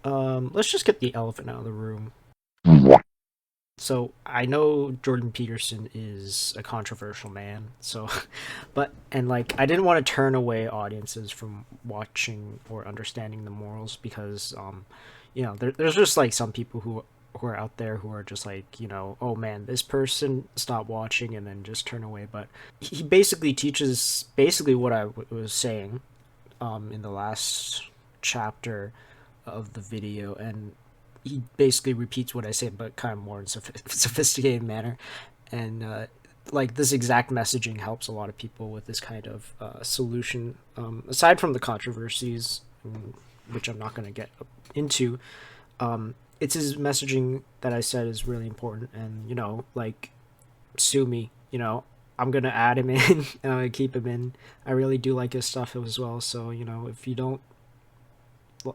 Let's just get the elephant out of the room. So I know Jordan Peterson is a controversial man. So, but and like I didn't want to turn away audiences from watching or understanding the morals because there's just like some people who are out there who are just like oh man, this person stop watching and then just turn away. But he basically teaches basically what I was saying in the last chapter of the video, and he basically repeats what I say, but kind of more in sophisticated manner. And like this exact messaging helps a lot of people with this kind of solution. Aside from the controversies, which I'm not going to get into, it's his messaging that I said is really important. And like sue me, I'm gonna add him in and I'm gonna keep him in. I really do like his stuff as well. So if you don't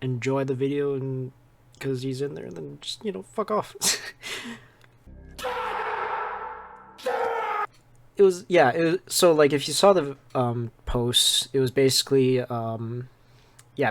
enjoy the video and because he's in there, then just fuck off. It was yeah. So like if you saw the post, it was basically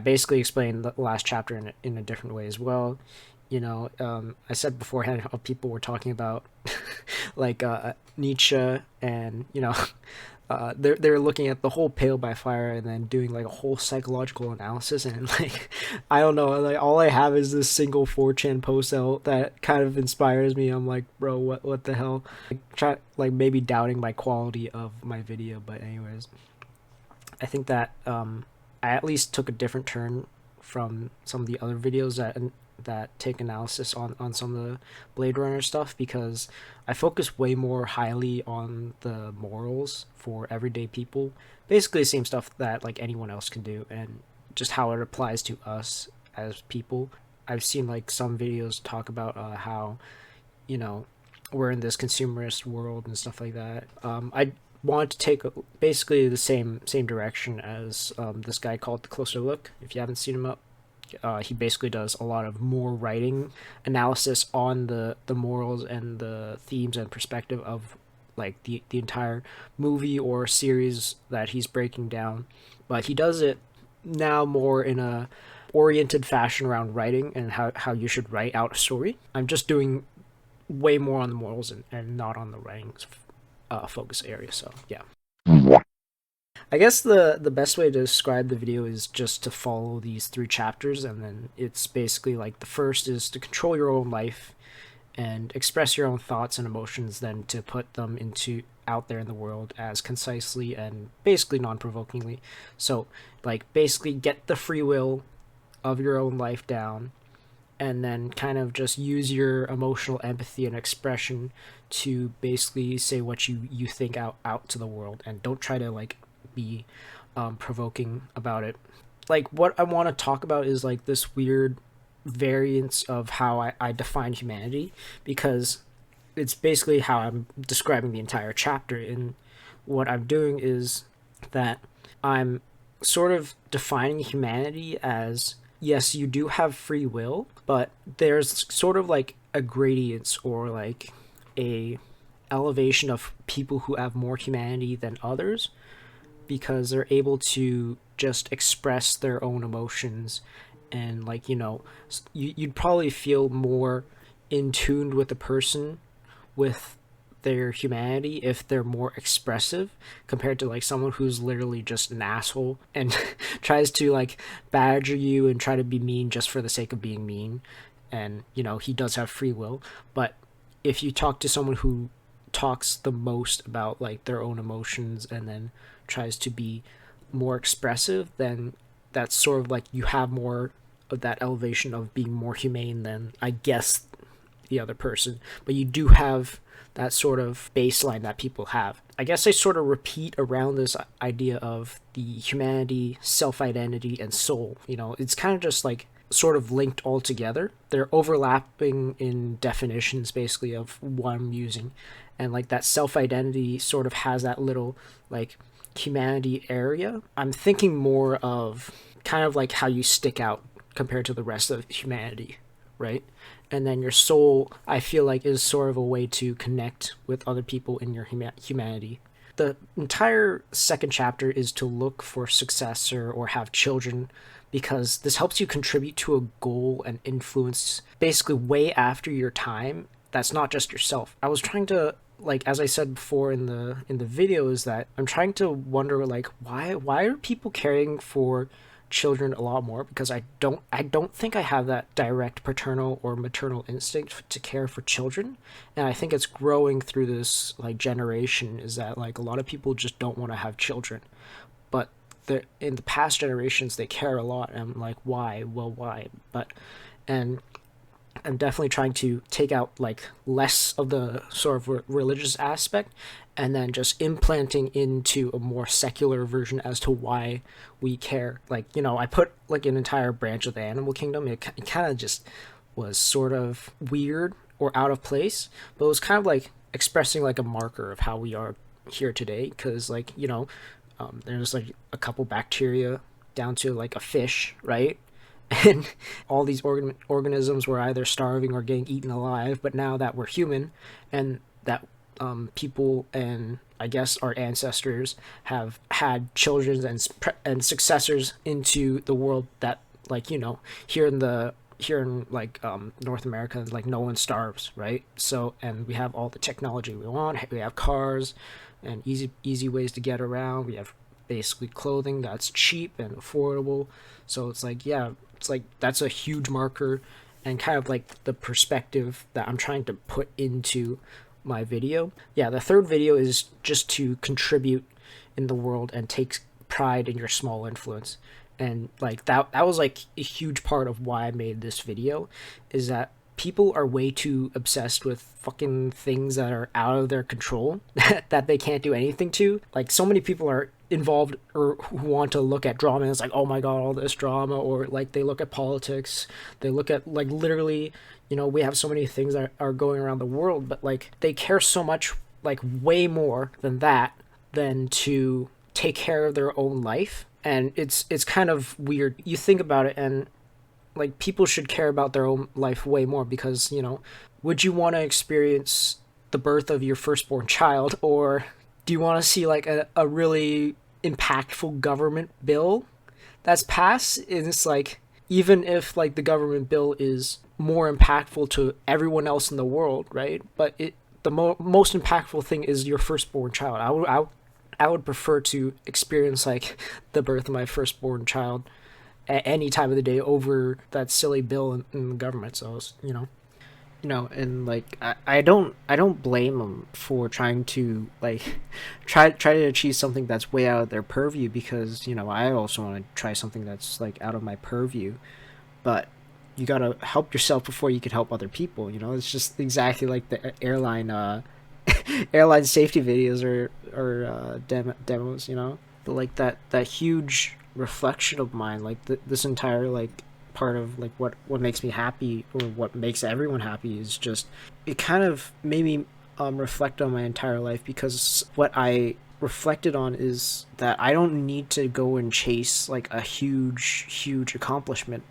basically explained the last chapter in a different way as well. I said beforehand how people were talking about like Nietzsche, and they're looking at the whole Pale by Fire and then doing like a whole psychological analysis, and like I don't know, like all I have is this single 4chan post out that kind of inspires me. I'm like, bro, what the hell? Like, like maybe doubting my quality of my video, but anyways, I think that I at least took a different turn from some of the other videos that take analysis on some of the Blade Runner stuff, because I focus way more highly on the morals for everyday people. Basically the same stuff that like anyone else can do, and just how it applies to us as people. I've seen like some videos talk about how you know we're in this consumerist world and stuff like that. I wanted to take basically the same direction as this guy called The Closer Look. If you haven't seen him up, he basically does a lot of more writing analysis on the morals and the themes and perspective of like the entire movie or series that he's breaking down. But he does it now more in a oriented fashion around writing and how you should write out a story. I'm just doing way more on the morals and not on the writing focus area. So yeah. I guess the best way to describe the video is just to follow these three chapters, and then it's basically like the first is to control your own life and express your own thoughts and emotions, then to put them into out there in the world as concisely and basically non-provokingly. So like basically get the free will of your own life down, and then kind of just use your emotional empathy and expression to basically say what you think out to the world, and don't try to like be provoking about it. Like what I want to talk about is like this weird variance of how I define humanity, because it's basically how I'm describing the entire chapter. And what I'm doing is that I'm sort of defining humanity as, yes, you do have free will, but there's sort of like a gradient or like a elevation of people who have more humanity than others, because they're able to just express their own emotions. And like you'd probably feel more in tune with the person with their humanity if they're more expressive, compared to like someone who's literally just an asshole and tries to like badger you and try to be mean just for the sake of being mean. And he does have free will, but if you talk to someone who talks the most about like their own emotions and then tries to be more expressive, then that's sort of like you have more of that elevation of being more humane than, I guess, the other person. But you do have that sort of baseline that people have. I guess I sort of repeat around this idea of the humanity, self identity, and soul. It's kind of just like sort of linked all together. They're overlapping in definitions basically of what I'm using. And like that self identity sort of has that little like humanity area. I'm thinking more of kind of like how you stick out compared to the rest of humanity, right? And then your soul, I feel like, is sort of a way to connect with other people in your humanity. The entire second chapter is to look for success or have children because this helps you contribute to a goal and influence basically way after your time. That's not just yourself. I was trying to, like, as I said before in the video, is that I'm trying to wonder, like, why are people caring for children a lot more? Because I don't think I have that direct paternal or maternal instinct to care for children, and I think it's growing through this like generation, is that like a lot of people just don't want to have children, but in the past generations they care a lot, and I'm like, why? Well, why? But and I'm definitely trying to take out like less of the sort of religious aspect, and then just implanting into a more secular version as to why we care. Like, I put like an entire branch of the animal kingdom. It kind of just was sort of weird or out of place, but it was kind of like expressing like a marker of how we are here today. Because, like, there's like a couple bacteria down to like a fish, right? And all these organisms were either starving or getting eaten alive. But now that we're human, and that people and I guess our ancestors have had children and successors into the world, that, like, here in like North America, like, no one starves, right? So, and we have all the technology we want. We have cars and easy ways to get around. We have basically clothing that's cheap and affordable. So it's like, yeah, it's like that's a huge marker, and kind of like the perspective that I'm trying to put into my video. Yeah, the third video is just to contribute in the world and take pride in your small influence. And like that was like a huge part of why I made this video, is that people are way too obsessed with fucking things that are out of their control that they can't do anything to. Like, so many people are involved or who want to look at drama, and it's like, oh my god, all this drama. Or like they look at politics, they look at like literally, we have so many things that are going around the world, but like they care so much, like way more than that, than to take care of their own life. And it's kind of weird. You think about it, and like people should care about their own life way more, because would you want to experience the birth of your firstborn child, or do you want to see like a really impactful government bill that's passed? And it's like, even if like the government bill is more impactful to everyone else in the world, right? But the most impactful thing is your firstborn child. I would prefer to experience like the birth of my firstborn child at any time of the day over that silly bill in the government. So and like I don't blame them for trying to like try to achieve something that's way out of their purview, because I also want to try something that's like out of my purview. But you gotta help yourself before you can help other people. It's just exactly like the airline airline safety videos or demos. But like that huge reflection of mine, like this entire like part of like what makes me happy, or what makes everyone happy, is just, it kind of made me reflect on my entire life. Because what I reflected on is that I don't need to go and chase like a huge accomplishment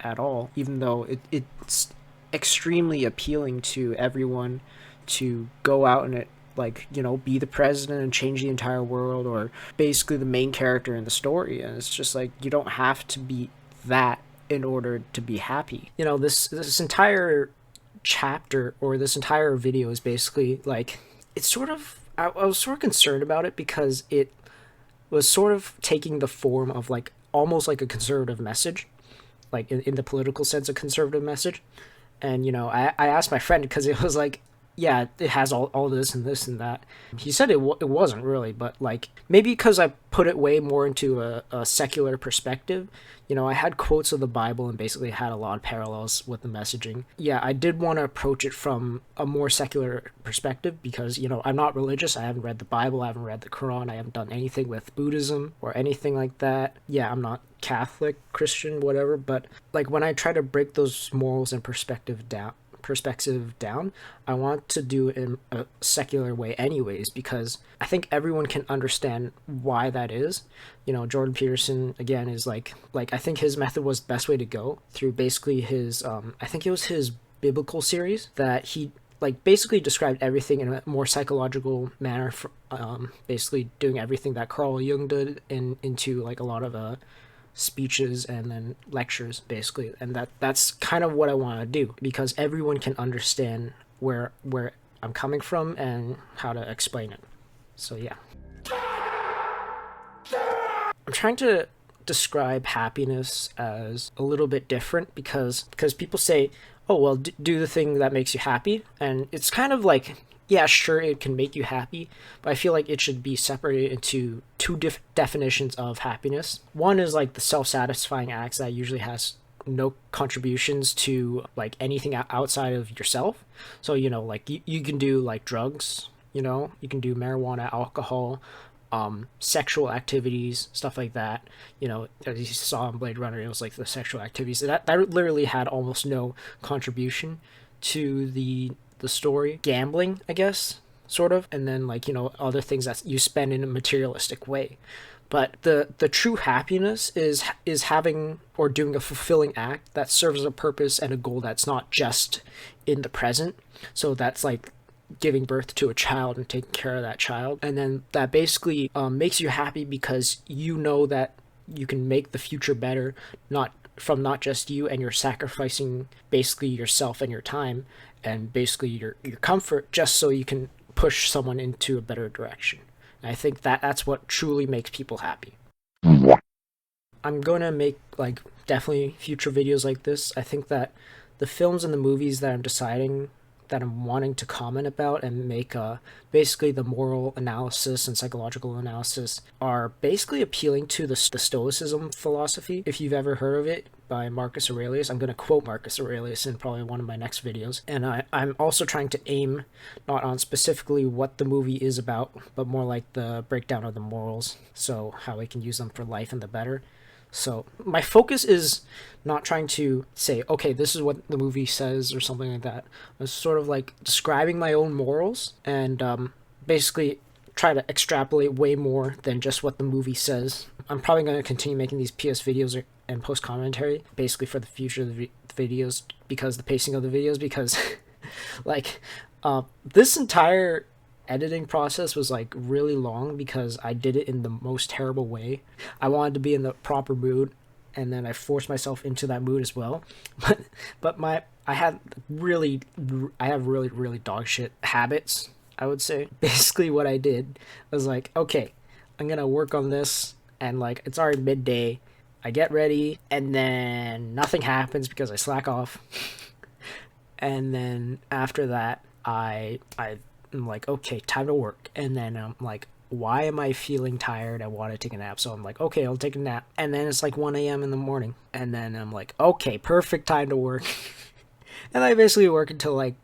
at all, even though it's extremely appealing to everyone to go out and like be the president and change the entire world, or basically the main character in the story. And it's just like, you don't have to be that in order to be happy. This entire chapter, or this entire video, is basically like, it's sort of, I was sort of concerned about it, because it was sort of taking the form of like almost like a conservative message, like in the political sense, a conservative message. And I asked my friend, because it was like, yeah, it has all this and this and that. He said it wasn't really, but like maybe because I put it way more into a secular perspective. I had quotes of the Bible and basically had a lot of parallels with the messaging. Yeah, I did want to approach it from a more secular perspective, because I'm not religious. I haven't read the Bible, I haven't read the Quran, I haven't done anything with Buddhism or anything like that. Yeah, I'm not Catholic, Christian, whatever. But like when I try to break those morals and perspective down, I want to do it in a secular way anyways, because I think everyone can understand why that is. Jordan Peterson, again, is like I think his method was the best way to go, through basically his I think it was his biblical series, that he like basically described everything in a more psychological manner, for, basically doing everything that Carl Jung did into like a lot of speeches and then lectures basically, and that's kind of what I want to do because everyone can understand where I'm coming from and how to explain it. So yeah, I'm trying to describe happiness as a little bit different because people say, "Oh, well, do the thing that makes you happy," and it's kind of like, yeah, sure, it can make you happy, but I feel like it should be separated into two definitions of happiness. One is like the self-satisfying acts that usually has no contributions to like anything outside of yourself. So like you can do like drugs, you can do marijuana, alcohol, sexual activities, stuff like that. As you saw in Blade Runner, it was like the sexual activities that literally had almost no contribution to the story. Gambling, I guess, sort of, and then like other things that you spend in a materialistic way. But the true happiness is having or doing a fulfilling act that serves a purpose and a goal that's not just in the present. So that's like giving birth to a child and taking care of that child, and then that basically makes you happy because you know that you can make the future better, not just you, and you're sacrificing basically yourself and your time and basically your comfort just so you can push someone into a better direction. And I think that's what truly makes people happy. I'm going to make like definitely future videos like this. I think that the films and the movies that I'm deciding that I'm wanting to comment about and make basically the moral analysis and psychological analysis are basically appealing to the Stoicism philosophy. If you've ever heard of it, by Marcus Aurelius. I'm going to quote Marcus Aurelius in probably one of my next videos. And I'm also trying to aim not on specifically what the movie is about, but more like the breakdown of the morals, so how we can use them for life and the better. So my focus is not trying to say, okay, this is what the movie says or something like that. I'm sort of like describing my own morals and basically try to extrapolate way more than just what the movie says. I'm probably going to continue making these PS videos and post commentary basically for the future of the videos because the pacing of the videos, because like this entire editing process was like really long because I did it in the most terrible way. I wanted to be in the proper mood, and then I forced myself into that mood as well. But I have really really dog shit habits, I would say. Basically what I did was like, okay, I'm gonna work on this, and like it's already midday. I get ready, and then nothing happens because I slack off. And then after that, I'm like, okay, time to work. And then I'm like, why am I feeling tired? I want to take a nap. So I'm like, okay, I'll take a nap. And then it's like 1 a.m. in the morning. And then I'm like, okay, perfect time to work. And I basically work until like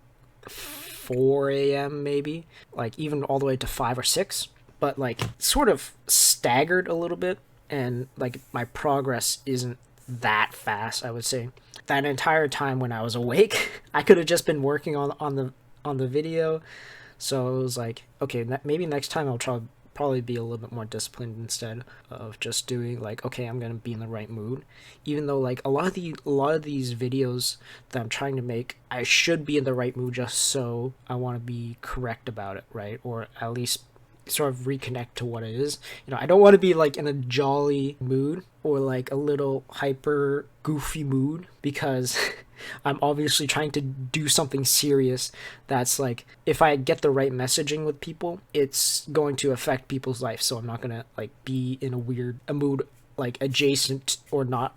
4 a.m. maybe, like even all the way to 5 or 6. But like sort of staggered a little bit. And like my progress isn't that fast, I would say. That entire time when I was awake, I could have just been working on the video. So it was like, okay, maybe next time I'll probably be a little bit more disciplined instead of just doing like, okay, I'm gonna be in the right mood. Even though like a lot of these videos that I'm trying to make, I should be in the right mood just so I want to be correct about it, right? Or at least sort of reconnect to what it is. I don't want to be like in a jolly mood or like a little hyper goofy mood because I'm obviously trying to do something serious that's like, if I get the right messaging with people, it's going to affect people's life. So I'm not going to like be in a mood like adjacent or not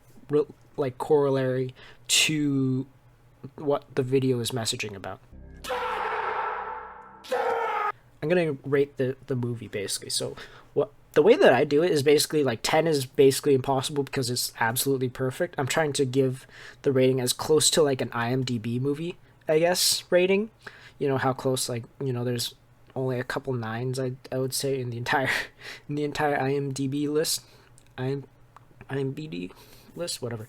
like corollary to what the video is messaging about. I'm gonna rate the movie basically. So the way that I do it is basically like 10 is basically impossible because it's absolutely perfect. I'm trying to give the rating as close to like an IMDb movie, I guess, rating. How close, like, there's only a couple nines I would say in the entire IMDb list. IMDb list, whatever.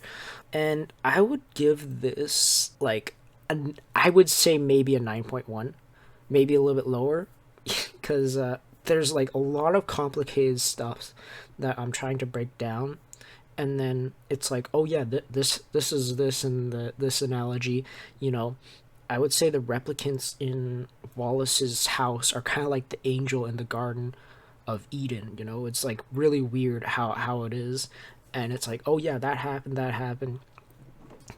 And I would give this like I would say maybe a 9.1, maybe a little bit lower, because there's like a lot of complicated stuff that I'm trying to break down, and then it's like, oh yeah, this is this and this analogy. I would say the replicants in Wallace's house are kind of like the angel in the Garden of Eden. It's like really weird how it is, and it's like, oh yeah, that happened,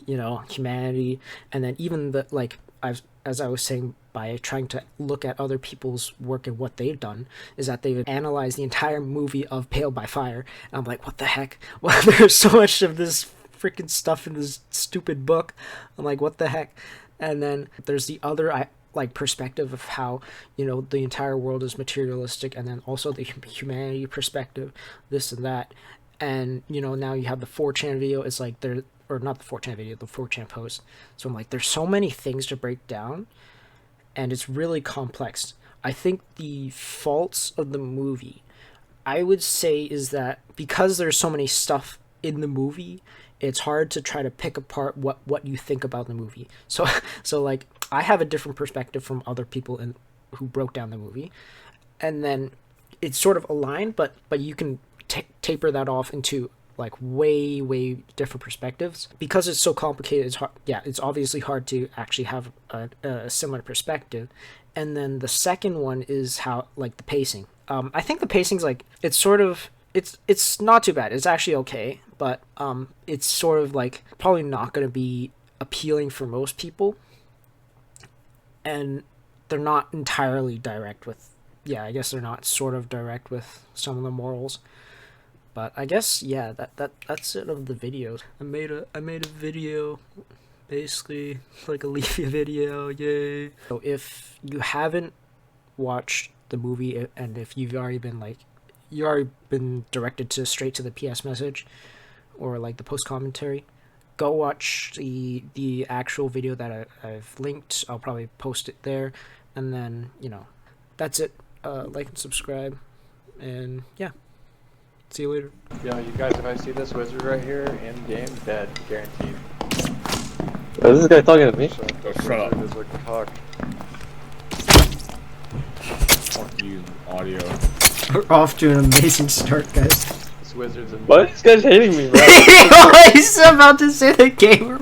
you know, humanity. And then even the like, as I was saying, by trying to look at other people's work and what they've done, is that they've analyzed the entire movie of Pale by Fire. And I'm like, what the heck? Well, there's so much of this freaking stuff in this stupid book. I'm like, what the heck? And then there's the other like perspective of how, you know, the entire world is materialistic, and then also the humanity perspective, this and that. And you know, now you have the 4chan video. It's like there, or not the 4chan video, the 4chan post. So I'm like, there's so many things to break down, and it's really complex. I think the faults of the movie, I would say, is that because there's so many stuff in the movie, it's hard to try to pick apart what you think about the movie. So like, I have a different perspective from other people who broke down the movie, and then it's sort of aligned, but you can taper that off into like way different perspectives because it's so complicated. It's hard, yeah, it's obviously hard to actually have a similar perspective. And then the second one is how, like, the pacing. I think the pacing's like, it's sort of, it's not too bad. It's actually okay, but it's sort of like probably not going to be appealing for most people, and they're not entirely direct with, yeah, I guess they're not sort of direct with some of the morals. But I guess, yeah, that's it of the videos. I made a video, basically like a Leafy video, yay. So if you haven't watched the movie, and if you've already been directed to straight to the PS message or like the post commentary, go watch the actual video that I've linked. I'll probably post it there, and then, you know, that's it. Like and subscribe, and yeah. See you later. Yo, you guys, if I see this wizard right here in game, dead, guaranteed. Is this guy talking to me? Shut up. Is like talk. Fuck you, audio. We're off to an amazing start, guys. This wizard's in. Why are these guys hating me, bro? He's about to say the gamer.